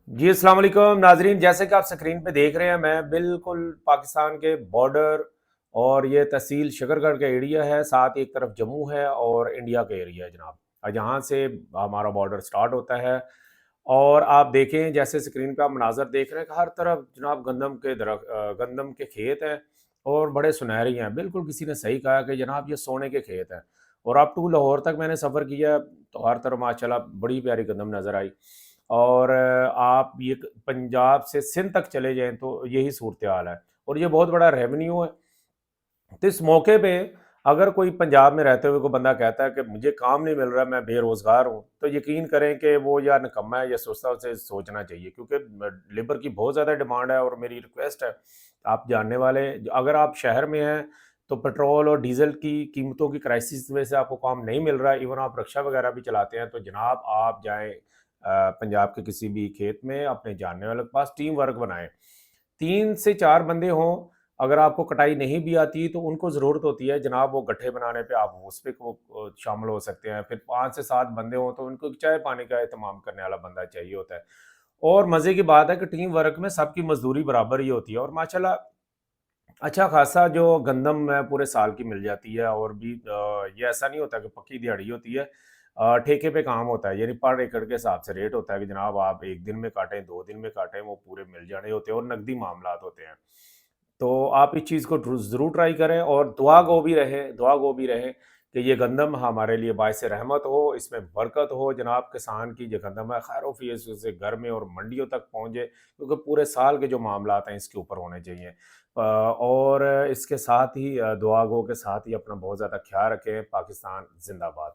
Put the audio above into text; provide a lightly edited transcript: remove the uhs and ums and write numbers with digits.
जी अस्सलाम वालेकुम नाजरीन। जैसे कि आप स्क्रीन पे देख रहे हैं, मैं बिल्कुल पाकिस्तान के बॉर्डर और ये तहसील शकरगढ़ का एरिया है, साथ एक तरफ जम्मू है और इंडिया का एरिया है जनाब। यहाँ से हमारा बॉर्डर स्टार्ट होता है और आप देखें जैसे स्क्रीन पे आप मनाजर देख रहे हैं कि हर तरफ जनाब गंदम के खेत हैं और बड़े सुनहरी हैं। बिल्कुल किसी ने सही कहा कि जनाब ये सोने के खेत हैं। और अप टू लाहौर तक मैंने सफ़र किया तो हर तरफ माशाल्लाह बड़ी प्यारी गंदम नज़र आई। और आप ये पंजाब से सिंध तक चले जाएं तो यही सूरत हाल है और ये बहुत बड़ा रेवेन्यू है। तो इस मौके पे अगर कोई पंजाब में रहते हुए कोई बंदा कहता है कि मुझे काम नहीं मिल रहा, मैं बेरोज़गार हूँ, तो यकीन करें कि वो या निकम्मा है या सुस्ता, उसे सोचना चाहिए क्योंकि लेबर की बहुत ज़्यादा डिमांड है। और मेरी रिक्वेस्ट है, आप जानने वाले, अगर आप शहर में हैं, तो पेट्रोल और डीज़ल की कीमतों की क्राइसिस की वजह से आपको काम नहीं मिल रहा है, इवन आप रिक्शा वगैरह भी चलाते हैं, तो जनाब आप जाएँ पंजाब के किसी भी खेत में अपने जानने वालों के पास टीम वर्क बनाएँ। 3 से 4 बंदे हों, अगर आपको कटाई नहीं भी आती तो उनको ज़रूरत होती है जनाब वो गड्ढे बनाने पे, आप उस पे शामिल हो सकते हैं। फिर 5 से 7 बंदे हों तो उनको चाय-पानी का एहतमाम करने वाला बंदा चाहिए होता है। और मज़े की बात है कि टीम वर्क में सबकी मज़दूरी बराबर ही होती है और माशाल्लाह अच्छा खासा जो गंदम है पूरे साल की मिल जाती है। और भी ये ऐसा नहीं होता कि पक्की दिहाड़ी होती है। ठेके पे काम होता है, यानी पर एकड़ के हिसाब से रेट होता है कि जनाब आप 1 दिन में काटें, 2 दिन में काटें, वो पूरे मिल जाने होते हैं और नकदी मामलात होते हैं। तो आप इस चीज़ को ज़रूर ट्राई करें और दुआ गो भी रहें कि ये गंदम हमारे लिए बायस रहमत हो, इसमें बरकत हो। जनाब किसान की जो गंदम है खैर-ओ-फ़ीस से घर में और मंडियों तक पहुँचे, क्योंकि पूरे साल के जो मामलात हैं इसके ऊपर होने चाहिए। और इसके साथ ही दुआ गो के साथ ही अपना बहुत ज़्यादा ख्याल रखें। पाकिस्तान ज़िंदाबाद।